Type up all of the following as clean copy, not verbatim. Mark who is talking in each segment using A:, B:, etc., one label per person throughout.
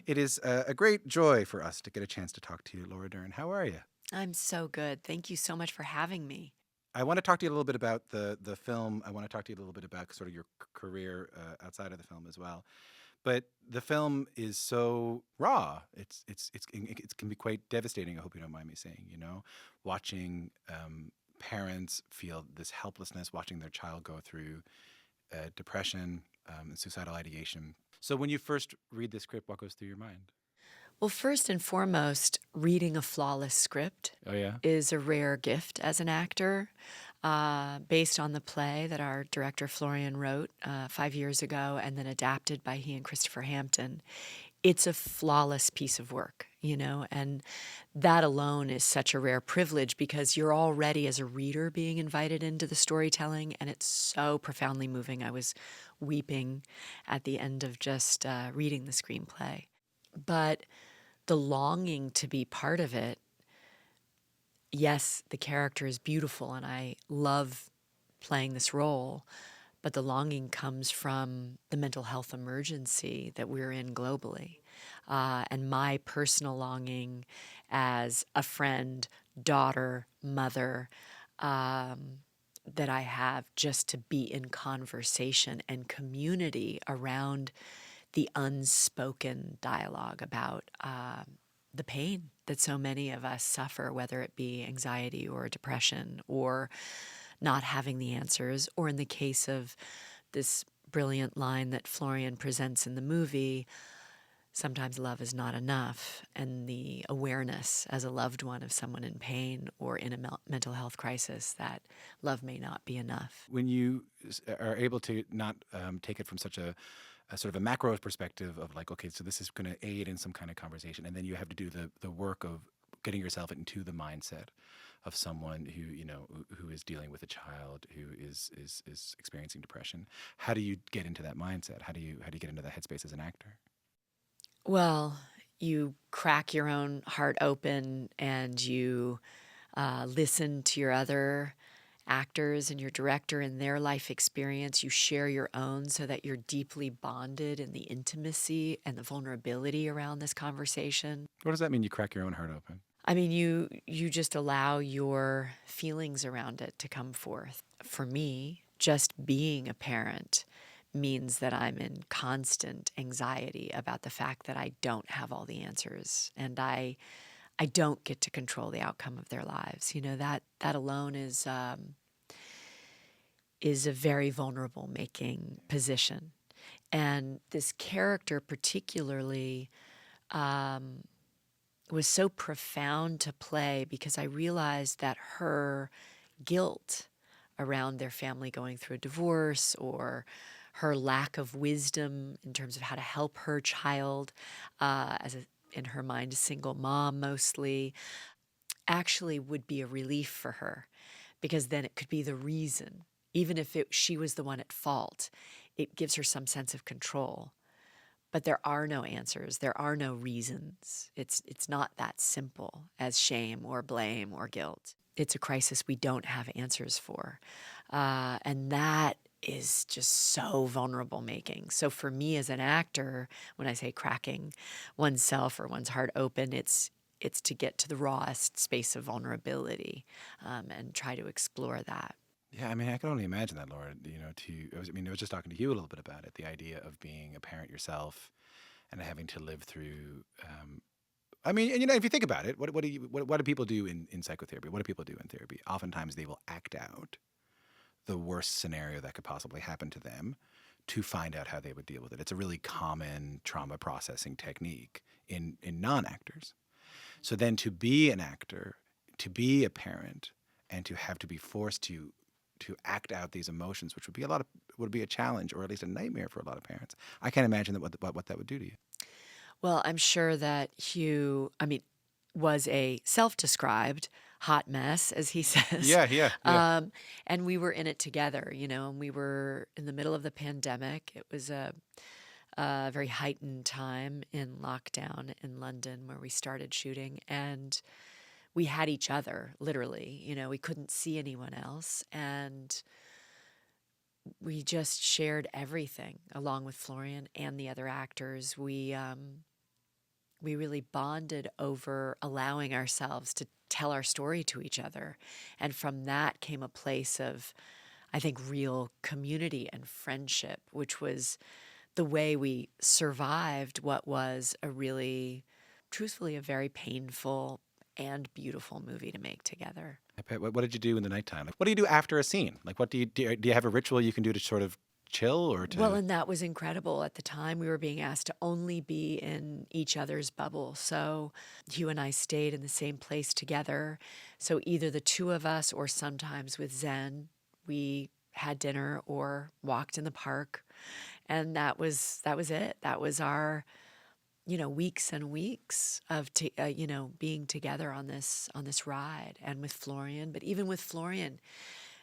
A: It is a great joy for us to get a chance to talk to you, Laura Dern. How are you?
B: I'm so good. Thank you so much for having me.
A: I want to talk to you a little bit about the film. I want to talk to you a little bit about sort of your career outside of the film as well. But the film is so raw. It can be quite devastating. I hope you don't mind me saying. Watching parents feel this helplessness, watching their child go through depression and suicidal ideation. So when you first read the script, what goes through your mind?
B: Well, first and foremost, reading a flawless script
A: Oh yeah.
B: is a rare gift as an actor, based on the play that our director Florian wrote 5 years ago and then adapted by he and Christopher Hampton. It's a flawless piece of work, and that alone is such a rare privilege because you're already, as a reader, being invited into the storytelling, and it's so profoundly moving. I was weeping at the end of just reading the screenplay. But the longing to be part of it, yes, the character is beautiful and I love playing this role, but the longing comes from the mental health emergency that we're in globally. And my personal longing as a friend, daughter, mother, that I have just to be in conversation and community around the unspoken dialogue about the pain that so many of us suffer, whether it be anxiety or depression or not having the answers, or in the case of this brilliant line that Florian presents in the movie, sometimes love is not enough, and the awareness as a loved one of someone in pain or in a mental health crisis that love may not be enough.
A: When you are able to not take it from such a sort of a macro perspective of like, okay, so this is going to aid in some kind of conversation, and then you have to do the work of getting yourself into the mindset of someone who is dealing with a child who is experiencing depression. How do you get into that mindset? How do you get into that headspace as an actor?
B: Well, you crack your own heart open and you listen to your other actors and your director and their life experience. You share your own so that you're deeply bonded in the intimacy and the vulnerability around this conversation.
A: What does that mean? You crack your own heart open?
B: I mean, you just allow your feelings around it to come forth. For me, just being a parent means that I'm in constant anxiety about the fact that I don't have all the answers and I don't get to control the outcome of their lives. That alone is a very vulnerable making position. And this character particularly was so profound to play because I realized that her guilt around their family going through a divorce or her lack of wisdom in terms of how to help her child, in her mind, a single mom mostly, actually would be a relief for her because then it could be the reason. Even if she was the one at fault, it gives her some sense of control. But there are no answers. There are no reasons. It's not that simple as shame or blame or guilt. It's a crisis we don't have answers for. And that is just so vulnerable making. So for me as an actor, when I say cracking oneself or one's heart open, it's to get to the rawest space of vulnerability and try to explore that.
A: Yeah, I mean, I can only imagine that, Laura. I was just talking to you a little bit about it, the idea of being a parent yourself and having to live through. I mean, and if you think about it, what do people do in psychotherapy? What do people do in therapy? Oftentimes, they will act out the worst scenario that could possibly happen to them to find out how they would deal with it. It's a really common trauma processing technique in non-actors. So then, to be an actor, to be a parent, and to have to be forced to act out these emotions, which would be a challenge or at least a nightmare for a lot of parents. I can't imagine what that would do to you.
B: Well, I'm sure that Hugh, was a self-described hot mess, as he says.
A: Yeah.
B: And we were in it together, and we were in the middle of the pandemic. It was a very heightened time in lockdown in London where we started shooting. And we had each other, literally. We couldn't see anyone else. And we just shared everything along with Florian and the other actors. we really bonded over allowing ourselves to tell our story to each other. And from that came a place of, I think, real community and friendship, which was the way we survived what was a really, truthfully, a very painful and beautiful movie to make together.
A: What did you do in the nighttime? Like, what do you do after a scene? Like, what do you have a ritual you can do to sort of chill or to?
B: Well, and that was incredible. At the time, we were being asked to only be in each other's bubble. So Hugh and I stayed in the same place together. So either the two of us or sometimes with Zen, we had dinner or walked in the park. And that was it. That was our, weeks and weeks of, being together on this ride. And with Florian, but even with Florian,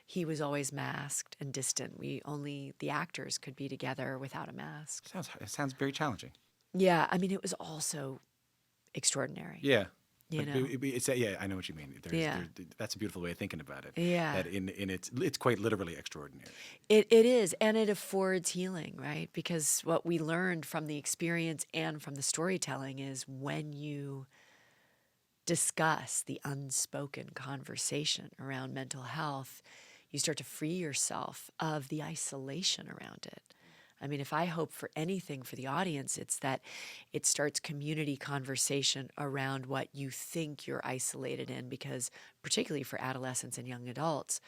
B: he was always masked and distant. The actors could be together without a mask.
A: It sounds very challenging.
B: Yeah, I mean, it was also extraordinary.
A: Yeah.
B: You
A: But
B: know?
A: yeah, I know what you mean.
B: Yeah.
A: That's a beautiful way of thinking about it.
B: Yeah.
A: That it's quite literally extraordinary.
B: It is, and it affords healing, right? Because what we learned from the experience and from the storytelling is when you discuss the unspoken conversation around mental health, you start to free yourself of the isolation around it. I mean, if I hope for anything for the audience, it's that it starts community conversation around what you think you're isolated in, because particularly for adolescents and young adults,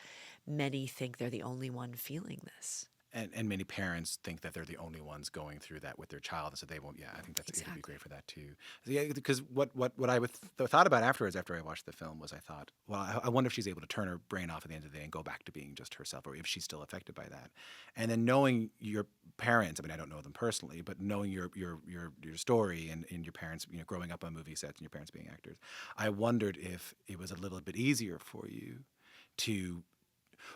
B: many think they're the only one feeling this.
A: And many parents think that they're the only ones going through that with their child, and so they won't. Yeah, I think it would be
B: Exactly.
A: great for that too. Yeah, because what I thought about afterwards, after I watched the film, was I thought, well, I wonder if she's able to turn her brain off at the end of the day and go back to being just herself, or if she's still affected by that. And then knowing your parents, I mean, I don't know them personally, but knowing your story and your parents, growing up on movie sets and your parents being actors, I wondered if it was a little bit easier for you to.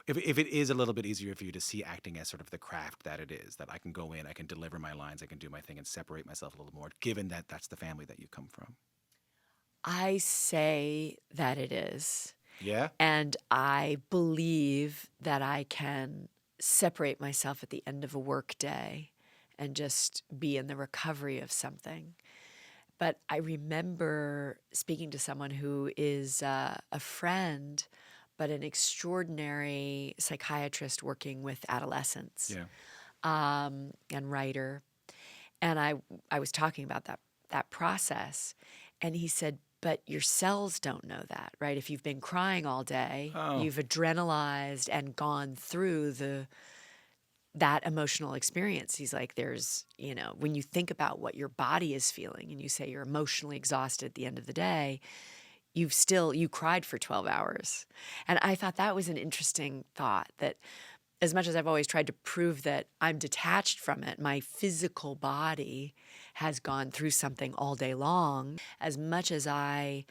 A: If it is a little bit easier for you to see acting as sort of the craft that it is, that I can go in, I can deliver my lines, I can do my thing and separate myself a little more, given that that's the family that you come from.
B: I say that it is.
A: Yeah?
B: And I believe that I can separate myself at the end of a work day and just be in the recovery of something. But I remember speaking to someone who is a friend, but an extraordinary psychiatrist working with adolescents,
A: Yeah.
B: and writer. And I was talking about that process, and he said, but your cells don't know that, right? If you've been crying all day,
A: Oh.
B: you've adrenalized and gone through that emotional experience. He's like, there's, when you think about what your body is feeling and you say you're emotionally exhausted at the end of the day, you cried for 12 hours. And I thought that was an interesting thought, that as much as I've always tried to prove that I'm detached from it, my physical body has gone through something all day long, as much as I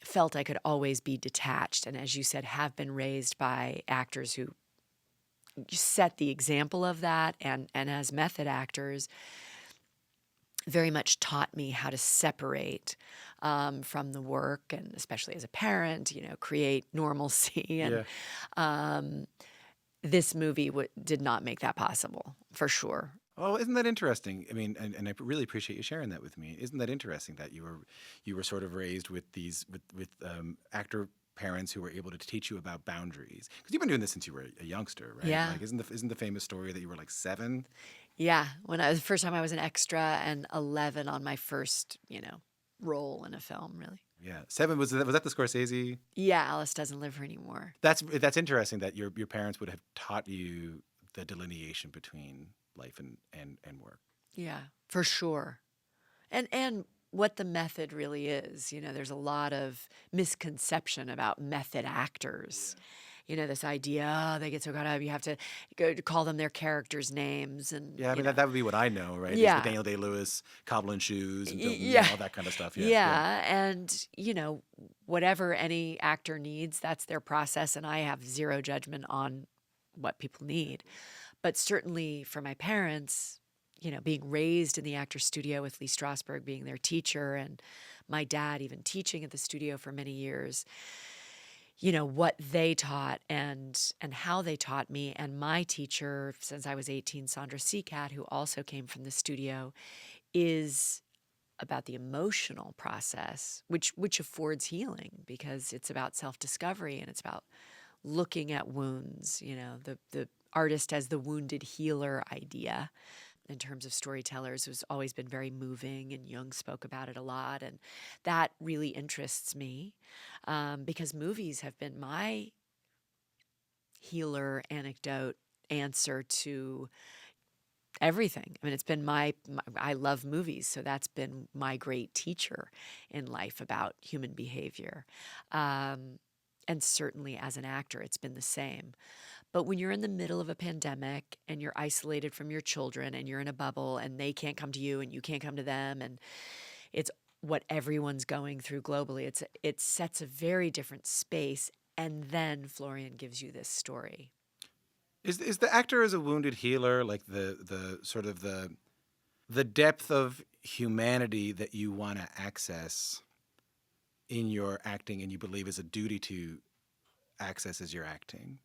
B: felt I could always be detached, and as you said, have been raised by actors who set the example of that, and as method actors, very much taught me how to separate from the work, and especially as a parent, create normalcy. And this movie did not make that possible, for sure.
A: Oh, isn't that interesting? I mean, and I really appreciate you sharing that with me. Isn't that interesting that you were sort of raised with these with actor parents who were able to teach you about boundaries? Because you've been doing this since you were a youngster, right?
B: Yeah.
A: Like, isn't the famous story that you were like 7?
B: Yeah, the first time I was an extra, and 11 on my first, role in a film, really.
A: Yeah, 7 was that the Scorsese?
B: Yeah, Alice doesn't live here anymore.
A: That's interesting that your parents would have taught you the delineation between life and work.
B: Yeah, for sure. And what the method really is. There's a lot of misconception about method actors. This idea, they get so caught up, you have to go to call them their characters' names. And
A: Yeah, I mean, that would be what I know, right?
B: Yeah.
A: Is the Daniel Day-Lewis cobbling shoes and
B: Yeah.
A: all that kind of stuff.
B: Yeah, and whatever any actor needs, that's their process, and I have zero judgment on what people need. But certainly for my parents, being raised in the actor studio with Lee Strasberg being their teacher, and my dad even teaching at the studio for many years, what they taught and how they taught me, and my teacher since I was 18, Sandra Seacat, who also came from the studio, is about the emotional process, which affords healing because it's about self-discovery and it's about looking at wounds, the artist as the wounded healer idea in terms of storytellers has always been very moving, and Jung spoke about it a lot, and that really interests me because movies have been my healer anecdote answer to everything. I mean, it's been I love movies, so that's been my great teacher in life about human behavior. And certainly as an actor, it's been the same. But when you're in the middle of a pandemic and you're isolated from your children and you're in a bubble and they can't come to you and you can't come to them, and it's what everyone's going through globally, it sets a very different space. And then Florian gives you this story.
A: Is the actor as a wounded healer like the sort of the depth of humanity that you want to access in your acting and you believe is a duty to access as you're acting?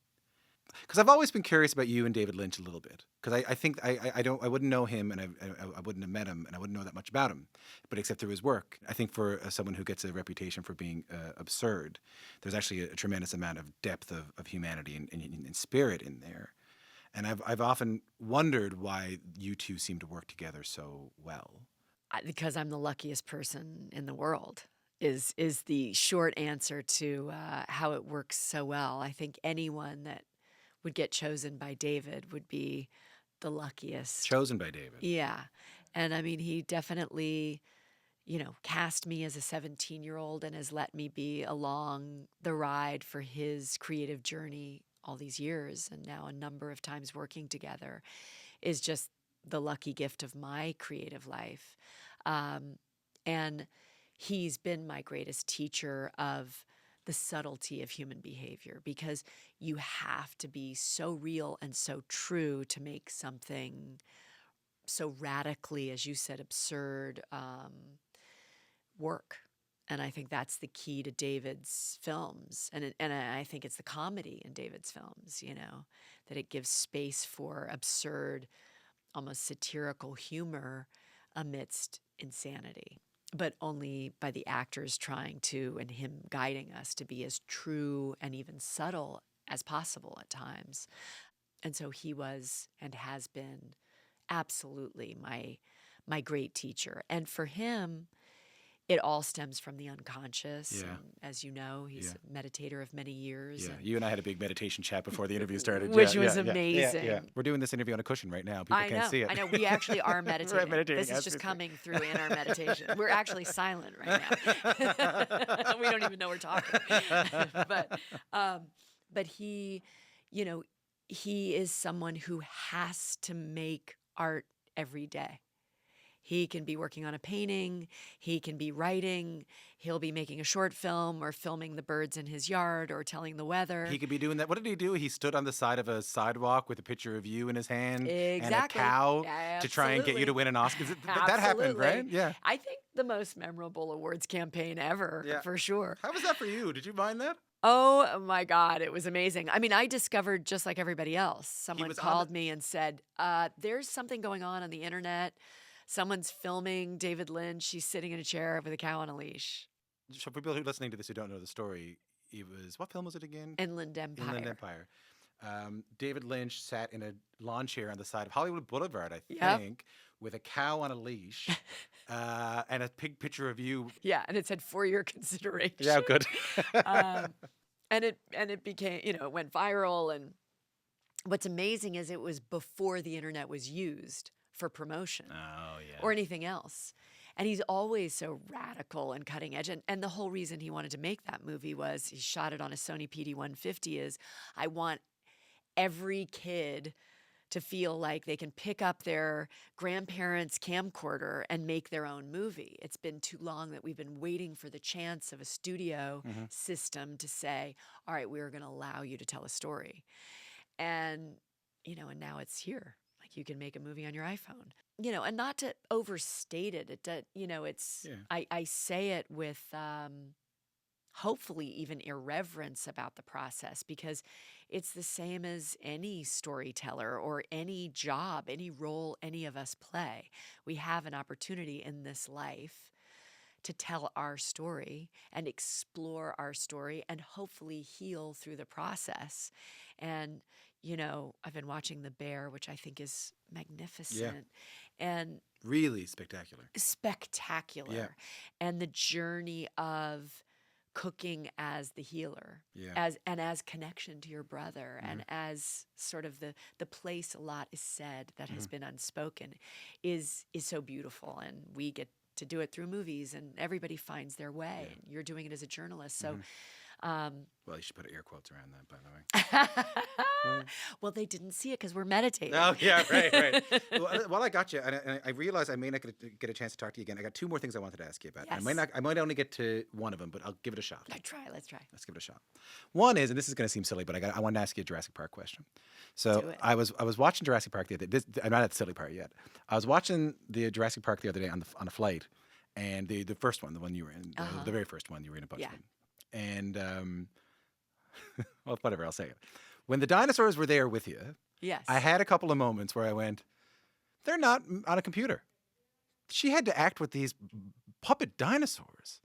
A: Because I've always been curious about you and David Lynch a little bit. Because I think I wouldn't know him and I wouldn't have met him and I wouldn't know that much about him, but except through his work. I think for someone who gets a reputation for being absurd, there's actually a tremendous amount of depth of humanity and spirit in there. And I've often wondered why you two seem to work together so well.
B: Because I'm the luckiest person in the world is the short answer to how it works so well. I think anyone that would get chosen by David would be the luckiest.
A: Chosen by David.
B: Yeah. And I mean, he definitely, cast me as a 17-year-old and has let me be along the ride for his creative journey all these years. And now a number of times working together is just the lucky gift of my creative life. And he's been my greatest teacher of the subtlety of human behavior, because you have to be so real and so true to make something so radically, as you said, absurd work. And I think that's the key to David's films. And I think it's the comedy in David's films, that it gives space for absurd, almost satirical humor amidst insanity, but only by the actors trying to, and him guiding us to be as true and even subtle as possible at times. And so he was and has been absolutely my great teacher. And for him, it all stems from the unconscious.
A: Yeah.
B: And as you know, he's a meditator of many years.
A: Yeah, you and I had a big meditation chat before the interview started.
B: Which was amazing.
A: Yeah. We're doing this interview on a cushion right now. People can't see it.
B: I know. We actually are meditating.
A: We're meditating
B: This is just coming through in our meditation. We're actually silent right now. We don't even know we're talking. But he, he is someone who has to make art every day. He can be working on a painting, he can be writing, he'll be making a short film or filming the birds in his yard or telling the weather.
A: He could be doing that. What did he do? He stood on the side of a sidewalk with a picture of you in his hand and a cow to try and get you to win an Oscar. That happened, right? Yeah.
B: I think the most memorable awards campaign ever, for sure.
A: How was that for you? Did you mind that?
B: Oh my God, it was amazing. I mean, I discovered just like everybody else. Someone called me and said, there's something going on the internet. Someone's filming David Lynch. He's sitting in a chair with a cow on a leash.
A: So for people who are listening to this who don't know the story, what film was it again?
B: Inland Empire.
A: Inland Empire. David Lynch sat in a lawn chair on the side of Hollywood Boulevard, I think, with a cow on a leash and a big picture of you.
B: Yeah, and it said for your consideration.
A: Yeah, good.
B: And it became, it went viral. And what's amazing is it was before the internet was used for promotion or anything else. And he's always so radical and cutting edge. And the whole reason he wanted to make that movie was he shot it on a Sony PD-150 is I want every kid to feel like they can pick up their grandparents' camcorder and make their own movie. It's been too long that we've been waiting for the chance of a studio system to say, all right, we're going to allow you to tell a story. And, and now it's here. You can make a movie on your iPhone, and not to overstate it. I say it with hopefully even irreverence about the process, because it's the same as any storyteller or any job, any role any of us play. We have an opportunity in this life to tell our story and explore our story and hopefully heal through the process. And, I've been watching The Bear, which I think is magnificent and
A: Really spectacular.
B: spectacular.
A: Yeah.
B: And the journey of cooking as the healer,
A: Yeah.
B: as connection to your brother, and as sort of the place a lot is said that has been unspoken is so beautiful. And we get to do it through movies, and everybody finds their way. And you're doing it as a journalist. So
A: Well, you should put air quotes around that, by the way.
B: well, they didn't see it because we're meditating.
A: Oh, yeah, right. Well, I got you, and I realize I may not get a chance to talk to you again. I got two more things I wanted to ask you about.
B: Yes.
A: I might only get to one of them, but I'll give it a shot.
B: Let's try.
A: Let's give it a shot. One is, and this is going to seem silly, but I wanted to ask you a Jurassic Park question.
B: Do
A: So
B: it.
A: I was watching Jurassic Park the other day. I'm not at the silly part yet. I was watching the Jurassic Park the other day on a flight, and the first one, the one you were in, the very first one, you were in a bunch of them. And well, whatever, I'll say it. When the dinosaurs were there with you,
B: Yes.
A: I had a couple of moments where I went, they're not on a computer. She had to act with these puppet dinosaurs.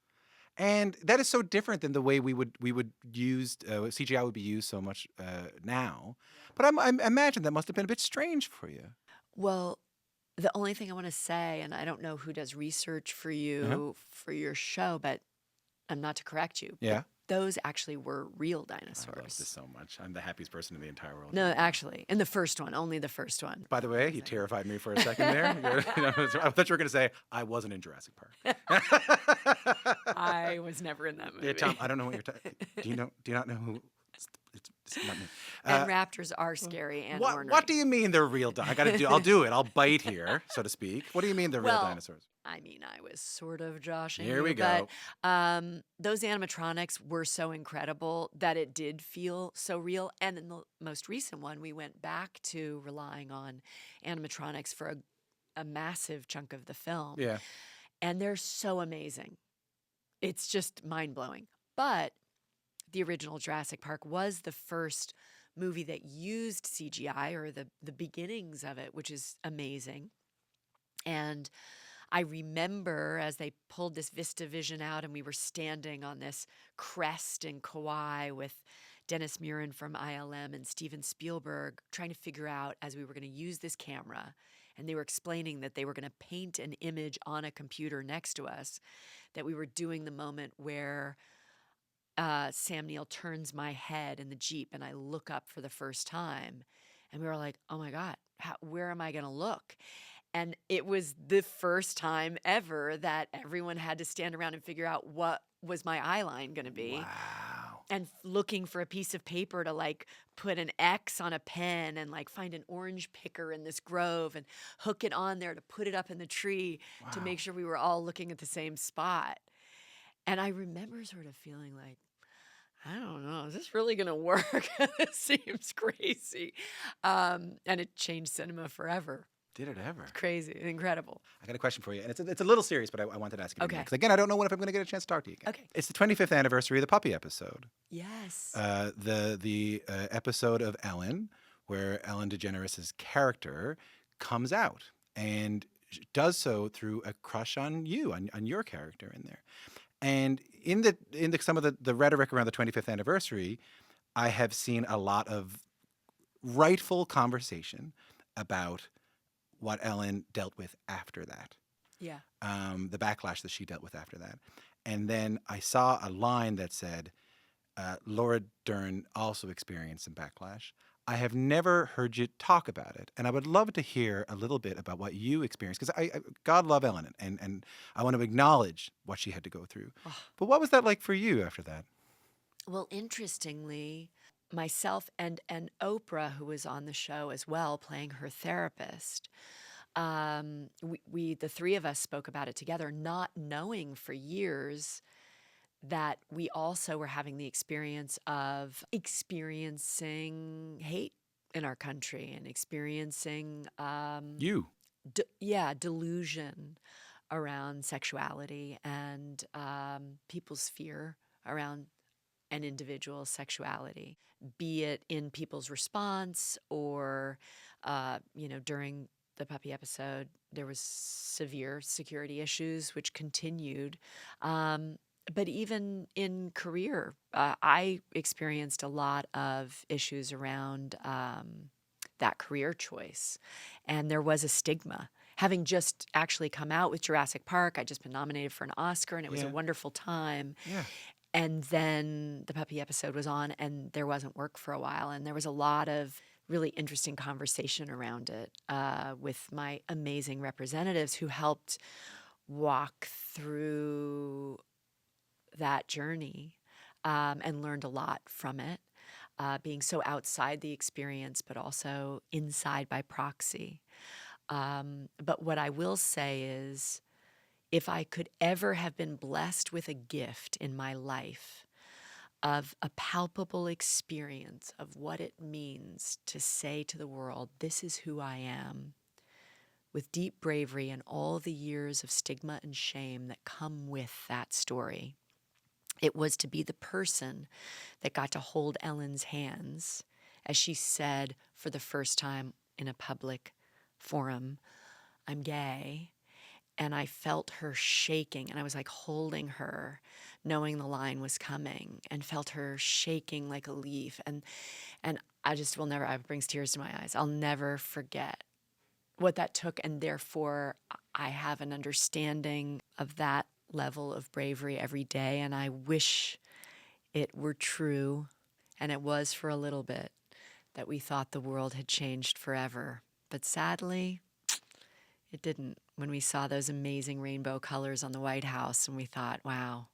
A: And that is so different than the way we would use CGI would be used so much now. But I imagine that must have been a bit strange for you.
B: Well, the only thing I want to say, and I don't know who does research for you for your show, but I'm not to correct you.
A: Yeah.
B: Those actually were real
A: I love
B: dinosaurs.
A: this so much. I'm the happiest person in the entire world.
B: No, actually, in the first one, only the first one.
A: By the way, you terrified me for a second there. I thought you were going to say I wasn't in Jurassic Park.
B: I was never in that movie.
A: Yeah, Tom, I don't know what you're talking. Do you not know who? It's not me.
B: And raptors are scary and ornery.
A: What do you mean they're real? I'll do it. I'll bite here, so to speak. What do you mean they're real dinosaurs?
B: I mean, I was sort of joshing
A: Here
B: you,
A: we go.
B: but those animatronics were so incredible that it did feel so real. And in the most recent one, we went back to relying on animatronics for a massive chunk of the film.
A: Yeah.
B: And they're so amazing. It's just mind-blowing. But the original Jurassic Park was the first movie that used CGI, or the beginnings of it, which is amazing. And I remember as they pulled this VistaVision out and we were standing on this crest in Kauai with Dennis Muren from ILM and Steven Spielberg trying to figure out, as we were going to use this camera, and they were explaining that they were going to paint an image on a computer next to us, that we were doing the moment where Sam Neill turns my head in the Jeep and I look up for the first time. And we were like, oh my God, where am I going to look? And it was the first time ever that everyone had to stand around and figure out what was my eye line going to be.
A: Wow.
B: And looking for a piece of paper to put an X on a pen and find an orange picker in this grove and hook it on there to put it up in the tree to make sure we were all looking at the same spot. And I remember sort of feeling like, I don't know, is this really going to work? It seems crazy. And it changed cinema forever.
A: Did it ever?
B: Crazy, incredible.
A: I got a question for you, and it's a little serious, but I wanted to ask you.
B: Okay.
A: Because again, I don't know if I'm going to get a chance to talk to you again.
B: Okay.
A: It's the 25th anniversary of the puppy episode.
B: Yes.
A: The episode of Ellen where Ellen DeGeneres' character comes out and does so through a crush on you, on your character in there. And in some of the rhetoric around the 25th anniversary, I have seen a lot of rightful conversation about what Ellen dealt with after that.
B: Yeah.
A: The backlash that she dealt with after that. And then I saw a line that said, Laura Dern also experienced some backlash. I have never heard you talk about it. And I would love to hear a little bit about what you experienced. Because God love Ellen, and I want to acknowledge what she had to go through.
B: Oh.
A: But what was that like for you after that?
B: Well, interestingly, myself and Oprah, who was on the show as well, playing her therapist, we the three of us spoke about it together, not knowing for years that we also were having the experience of experiencing hate in our country and experiencing delusion around sexuality and people's fear around an individual's sexuality, be it in people's response or, during the puppy episode, there was severe security issues, which continued. But even in career, I experienced a lot of issues around that career choice. And there was a stigma. Having just actually come out with Jurassic Park, I'd just been nominated for an Oscar, and it was a
A: Yeah.
B: wonderful time.
A: Yeah.
B: And then the puppy episode was on, and there wasn't work for a while. And there was a lot of really interesting conversation around it with my amazing representatives who helped walk through that journey and learned a lot from it, being so outside the experience, but also inside by proxy. But what I will say is, if I could ever have been blessed with a gift in my life of a palpable experience of what it means to say to the world, this is who I am, with deep bravery and all the years of stigma and shame that come with that story, it was to be the person that got to hold Ellen's hands as she said for the first time in a public forum, I'm gay. And I felt her shaking, and I was like holding her, knowing the line was coming, and felt her shaking like a leaf. And I just will never, it brings tears to my eyes. I'll never forget what that took. And therefore, I have an understanding of that level of bravery every day. And I wish it were true, and it was for a little bit, that we thought the world had changed forever. But sadly, it didn't. When we saw those amazing rainbow colors on the White House, and we thought, wow,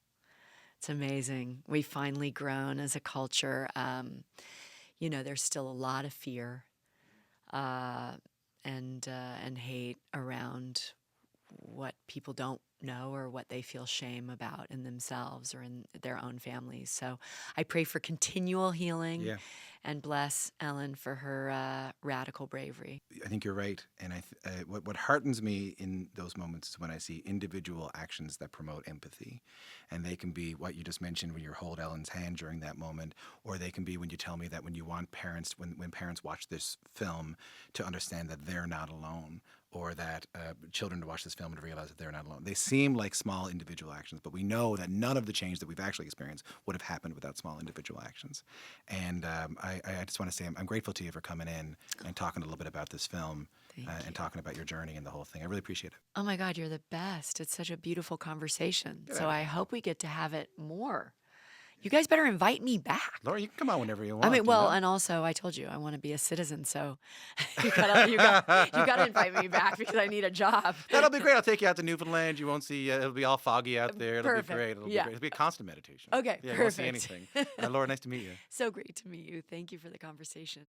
B: it's amazing. We've finally grown as a culture. There's still a lot of fear and hate around what people don't know or what they feel shame about in themselves or in their own families. So I pray for continual healing
A: Yeah.
B: and bless Ellen for her radical bravery.
A: I think you're right. And what heartens me in those moments is when I see individual actions that promote empathy. And they can be what you just mentioned when you hold Ellen's hand during that moment, or they can be when you tell me that when you want parents, when parents watch this film, to understand that they're not alone, or that children to watch this film and realize that they're not alone. They seem like small individual actions, but we know that none of the change that we've actually experienced would have happened without small individual actions. And I just want to say I'm grateful to you for coming in and talking a little bit about this film and talking about your journey and the whole thing. I really appreciate it.
B: Oh my God, you're the best. It's such a beautiful conversation. So I hope we get to have it more. You guys better invite me back.
A: Laura, you can come on whenever you want.
B: I mean, well,
A: you know?
B: and also I told you I want to be a citizen, so you gotta invite me back because I need a job.
A: That'll be great. I'll take you out to Newfoundland. You won't see, it'll be all foggy out there. It'll
B: Perfect.
A: be great. It'll be
B: Yeah.
A: great. It'll be a constant meditation.
B: Okay,
A: Yeah, you won't see
B: perfect.
A: anything. Laura, nice to meet you.
B: So great to meet you. Thank you for the conversation.